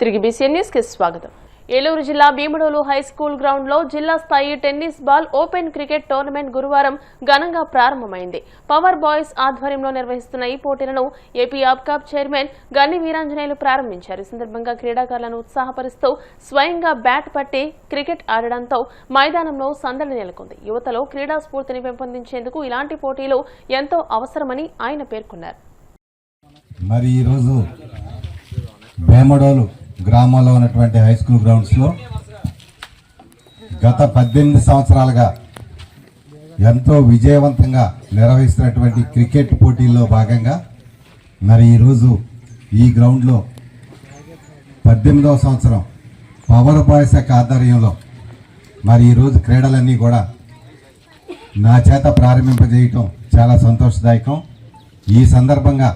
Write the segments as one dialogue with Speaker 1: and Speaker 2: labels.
Speaker 1: తిరిగి BCN news కి స్వాగతం. ఏలూరు జిల్లా భీమడోలు హై స్కూల్ గ్రౌండ్ లో జిల్లా స్థాయి tennis ball open cricket tournament గురువారం ఘనంగా ప్రారంభమైంది. పవర్ బాయ్స్ ఆధ్వర్యంలో నిర్వహిస్తున్న ఈ పోటీలను ఏపీ ఆప్కాప్ చైర్మన్ గన్ని వీరాంజనేయులు ప్రారంభించారు. ఈ సందర్భంగా క్రీడాకారులను ఉత్సాహపరుస్తూ స్వయంగా బ్యాట్ పట్టి క్రికెట్ ఆడడంతో మైదానంలో సందడి నెలకొంది. యువతలో క్రీడా స్ఫూర్తిని పెంపొందించేందుకు ఇలాంటి పోటీలు ఎంతో అవసరమని ఆయన పేర్కొన్నారు.
Speaker 2: మరి ఈరోజు భీమడోలు గ్రామంలో ఉన్నటువంటి హై స్కూల్ గ్రౌండ్స్లో గత 18 సంవత్సరాలుగా ఎంతో విజయవంతంగా నిర్వహిస్తున్నటువంటి క్రికెట్ పోటీల్లో భాగంగా మరి ఈరోజు ఈ గ్రౌండ్లో 18వ సంవత్సరం పవర్ బాయ్స్ యొక్క ఆధ్వర్యంలో మరి ఈరోజు క్రీడలన్నీ కూడా నా చేత ప్రారంభింపజేయటం చాలా సంతోషదాయకం. ఈ సందర్భంగా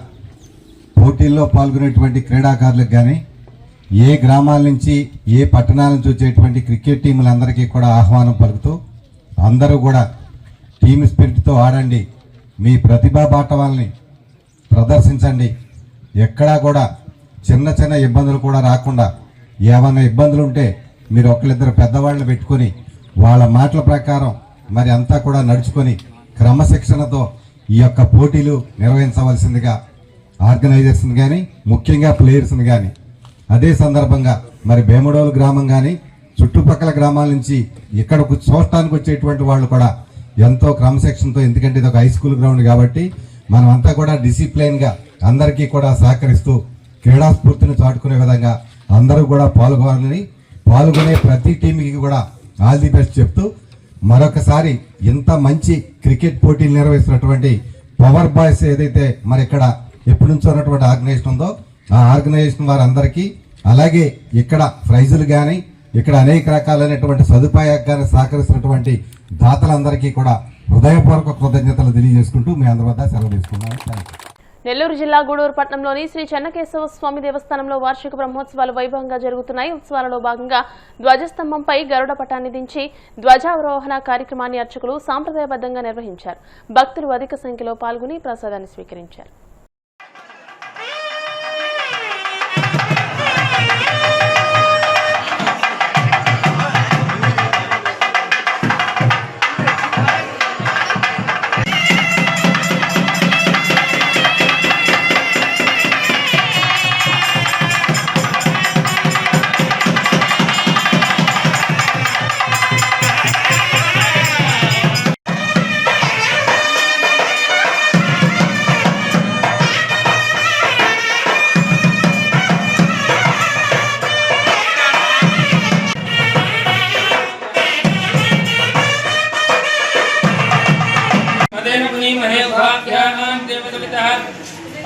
Speaker 2: పోటీల్లో పాల్గొనేటువంటి క్రీడాకారులకు కానీ ఏ గ్రామాల నుంచి ఏ పట్టణాల నుంచి వచ్చేటువంటి క్రికెట్ టీములందరికీ కూడా ఆహ్వానం పలుకుతూ అందరూ కూడా టీమ్ స్పిరిట్తో ఆడండి, మీ ప్రతిభా పాఠవాల్ని ప్రదర్శించండి, ఎక్కడా కూడా చిన్న చిన్న ఇబ్బందులు కూడా రాకుండా ఏమైనా ఇబ్బందులు ఉంటే మీరు ఒకళ్ళిద్దరు పెద్దవాళ్ళని పెట్టుకొని వాళ్ళ మాటల ప్రకారం మరి అంతా కూడా నడుచుకొని క్రమశిక్షణతో ఈ యొక్క పోటీలు నిర్వహించవలసిందిగా ఆర్గనైజర్స్ని కానీ ముఖ్యంగా ప్లేయర్స్ని కానీ అదే సందర్భంగా మరి భీమడోలు గ్రామం కానీ చుట్టుపక్కల గ్రామాల నుంచి ఇక్కడకు చూడటానికి వచ్చేటువంటి వాళ్ళు కూడా ఎంతో క్రమశిక్షణతో, ఎందుకంటే ఇది ఒక హై స్కూల్ గ్రౌండ్ కాబట్టి మనం అంతా కూడా డిసిప్లైన్గా అందరికీ కూడా సహకరిస్తూ క్రీడా స్ఫూర్తిని చాటుకునే విధంగా అందరూ కూడా పాల్గొనే ప్రతి టీంకి కూడా ఆల్ ది బెస్ట్ చెప్తూ మరొకసారి ఇంత మంచి క్రికెట్ పోటీలు నిర్వహిస్తున్నటువంటి పవర్ బాయ్స్ ఏదైతే మరి ఇక్కడ ఎప్పటి నుంచో ఉన్నటువంటి ఆర్గనైజేషన్ ఉందో ఆ ఆర్గనైజేషన్ వారందరికీ, అలాగే ఇక్కడ ప్రైజులు కానీ ఇక్కడ అనేక రకాలైనటువంటి సదుపాయాలకు కానీ సహకరిస్తున్నటువంటి దాతలందరికీ కూడా హృదయపూర్వక కృతజ్ఞతలు తెలియజేసుకుంటూ మీ అందరి వద్ద సెలవు తీసుకున్నాను.
Speaker 1: నెల్లూరు జిల్లా గూడూరు పట్టణంలోని శ్రీ చెన్నకేశవ స్వామి దేవస్థానంలో వార్షిక బ్రహ్మోత్సవాలు వైభవంగా జరుగుతున్నాయి. ఉత్సవాలలో భాగంగా ధ్వజస్తంభంపై గరుడ పటాన్ని దించి ధ్వజావరోహణ కార్యక్రమాన్ని అర్చకులు సాంప్రదాయబద్ధంగా నిర్వహించారు. భక్తులు అధిక సంఖ్యలో పాల్గొని ప్రసాదాన్ని స్వీకరించారు.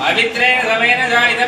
Speaker 3: पवित्रेण समेन जायते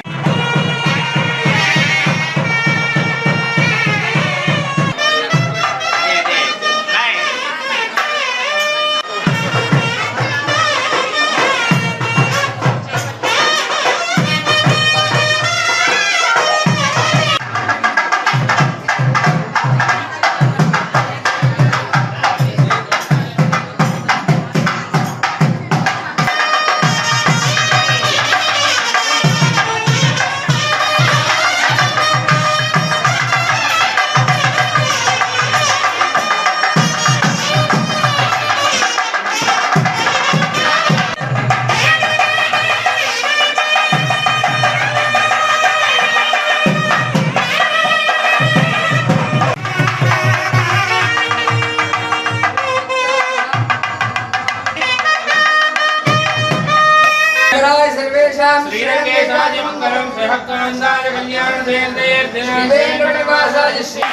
Speaker 3: श्रीरंगेशाय मंगलम सहकांदाय कल्याण देव वेंकटवासाय श्री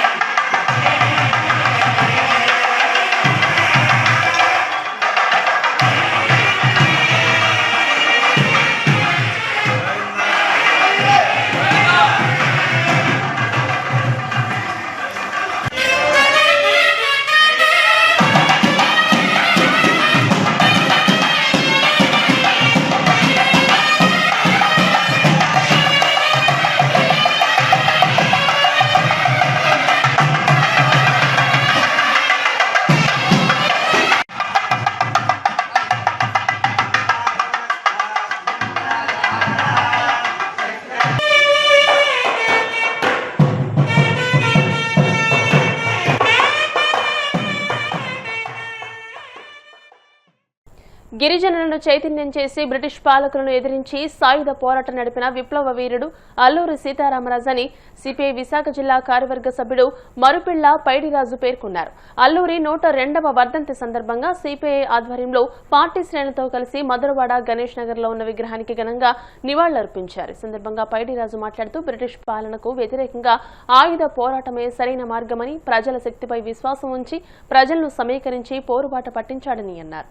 Speaker 1: గిరిజనులను చైతన్యం చేసి బ్రిటిష్ పాలకులను ఎదిరించి సాయుధ పోరాటం నడిపిన విప్లవ వీరుడు అల్లూరి సీతారామరాజు అని సిపిఐ విశాఖ జిల్లా కార్యవర్గ సభ్యుడు మరుపిళ్ల పైడిరాజు పేర్కొన్నారు. అల్లూరి 102వ వర్ధంతి సందర్భంగా సిపిఐ ఆధ్వర్యంలో పార్టీ శ్రేణులతో కలిసి మధురవాడ గణేష్ నగర్ లో ఉన్న విగ్రహానికి ఘనంగా నివాళులర్పించారు. ఈ సందర్భంగా పైడిరాజు మాట్లాడుతూ బ్రిటిష్ పాలనకు వ్యతిరేకంగా ఆయుధ పోరాటమే సరైన మార్గమని, ప్రజల శక్తిపై విశ్వాసం ఉంచి ప్రజలను సమీకరించి పోరుబాట పట్టించాడని అన్నారు.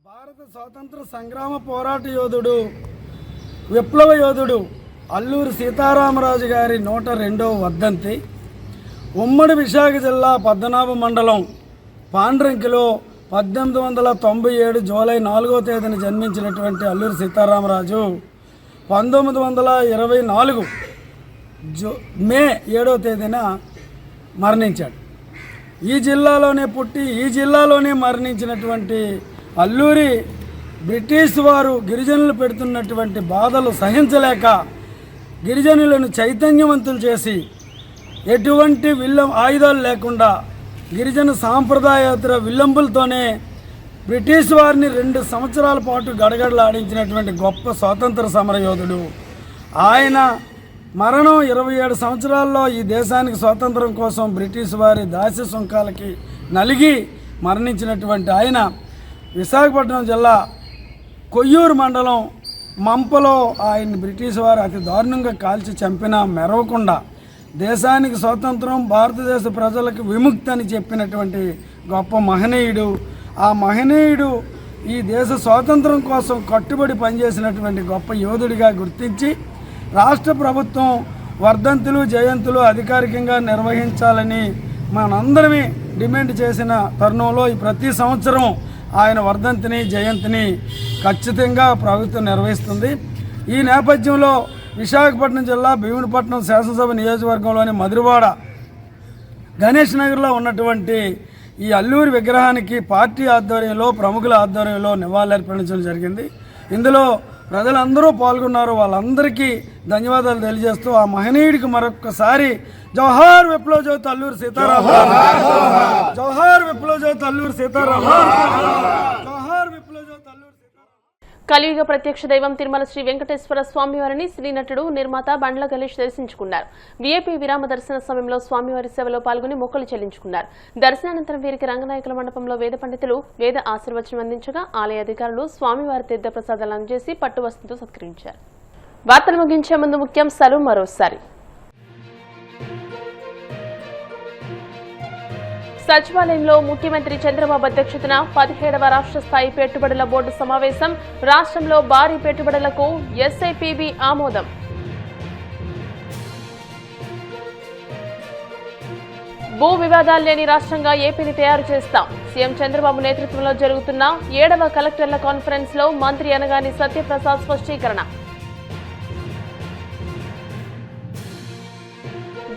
Speaker 4: భారత స్వాతంత్ర సంగ్రామ పోరాట యోధుడు, విప్లవ యోధుడు అల్లూరి సీతారామరాజు గారి 102వ వర్ధంతి ఉమ్మడి విశాఖ జిల్లా పద్మనాభ మండలం పాండ్రంకిలో 1897 జూలై 4వ తేదీన జన్మించినటువంటి అల్లూరి సీతారామరాజు 1924 మే 7వ తేదీన మరణించాడు. ఈ జిల్లాలోనే పుట్టి ఈ జిల్లాలోనే మరణించినటువంటి అల్లూరి బ్రిటిష్ వారు గిరిజనులు పెడుతున్నటువంటి బాధలు సహించలేక గిరిజనులను చైతన్యవంతులు చేసి ఎటువంటి ఆయుధాలు లేకుండా గిరిజన సాంప్రదాయేతర విల్లంబులతోనే బ్రిటిష్ వారిని 2 సంవత్సరాల పాటు గడగడలాడించినటువంటి గొప్ప స్వాతంత్ర సమరయోధుడు. ఆయన మరణం 27 సంవత్సరాల్లో ఈ దేశానికి స్వాతంత్రం కోసం బ్రిటిష్ వారి దాస్య సుంకాలకి నలిగి మరణించినటువంటి ఆయన విశాఖపట్నం జిల్లా కొయ్యూరు మండలం మంపలో ఆయన్ని బ్రిటిష్ వారు అతి దారుణంగా కాల్చి చంపినా మెరవకుండా దేశానికి స్వాతంత్రం, భారతదేశ ప్రజలకు విముక్తి అని చెప్పినటువంటి గొప్ప మహనీయుడు. ఆ మహనీయుడు ఈ దేశ స్వాతంత్రం కోసం కట్టుబడి పనిచేసినటువంటి గొప్ప యోధుడిగా గుర్తించి రాష్ట్ర ప్రభుత్వం వర్ధంతులు, జయంతులు అధికారికంగా నిర్వహించాలని మనందరమే డిమాండ్ చేసిన తరుణంలో ఈ ప్రతి సంవత్సరం ఆయన వర్ధంతిని, జయంతిని ఖచ్చితంగా ప్రభుత్వం నిర్వహిస్తుంది. ఈ నేపథ్యంలో విశాఖపట్నం జిల్లా భీమునిపట్నం శాసనసభ నియోజకవర్గంలోని మధురవాడ గణేష్ నగర్లో ఉన్నటువంటి ఈ అల్లూరి విగ్రహానికి పార్టీ ఆధ్వర్యంలో, ప్రముఖుల ఆధ్వర్యంలో నివాళులర్పించడం జరిగింది. ఇందులో ప్రజలందరూ పాల్గొన్నారు. వాళ్ళందరికీ ధన్యవాదాలు తెలియజేస్తూ ఆ మహనీయుడికి మరొకసారి జవహర్ విప్లవ జ్యోతి అల్లూరి సీతారామరాజు, జవహర్ విప్లవ జ్యోతి అల్లూరి సీతారామరాజు, జవహర్ విప్లవ జ్యోతి అల్లూరి సీతారామరాజు.
Speaker 1: కలియుగ ప్రత్యక్ష దైవం తిరుమల శ్రీ వెంకటేశ్వర స్వామివారిని సినీ నటుడు, నిర్మాత బండ్ల గణేష్ దర్శించుకున్నారు. వీఐపీ విరామ దర్శన సమయంలో స్వామివారి సేవలో పాల్గొని మొక్కులు చెల్లించుకున్నారు. దర్శనానంతరం వీరికి రంగనాయకుల మండపంలో వేద పండితులు వేద ఆశీర్వచనం అందించగా ఆలయ అధికారులు స్వామివారి తీర్థ ప్రసాదాలు అందజేసి పట్టువస్త్రంతో సత్కరించారు. వార్తలు ముగించే ముందు ముఖ్యాంశాలు మరోసారి. సచివాలయంలో ముఖ్యమంత్రి చంద్రబాబు అధ్యక్షతన 17వ రాష్ట్ర స్థాయి పెట్టుబడుల బోర్డు సమావేశం. రాష్ట్రంలో భారీ పెట్టుబడులకు ఎస్ఐపిబి ఆమోదం. భూ వివాదాలు లేని రాష్ట్రంగా ఏపీని తయారు చేస్తాం. సీఎం చంద్రబాబు నేతృత్వంలో జరుగుతున్న 7వ కలెక్టర్ల కాన్ఫరెన్స్ లో మంత్రి అనగాని సత్యప్రసాద్ స్పష్టీకరణ.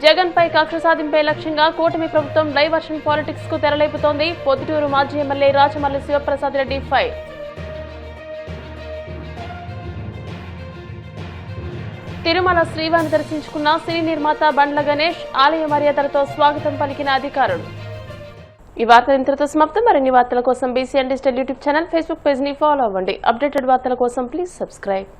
Speaker 1: జగన్ పై కక్ష సాధింపే లక్ష్యంగా కూటమి ప్రభుత్వం డైవర్షన్ పాలిటిక్స్ కు తెరలేపుతోంది. పొద్దుటూరు మాజీ ఎమ్మెల్యే రాజమల్లి శివప్రసాద్ రెడ్డి ఫైర్. తిరుమల శ్రీవారిని దర్శించుకున్న సినీ నిర్మాత బండ్ల గణేష్, ఆలయ మర్యాదలతో స్వాగతం పలికిన అధికారులు. ఈ వార్తలు ఇంతటితో సమాప్తం. మరిన్ని వార్తల కోసం BCN digital YouTube channel, Facebook page ని ఫాలో అవ్వండి. అప్డేటెడ్ వార్తల కోసం ప్లీజ్ సబ్స్క్రైబ్.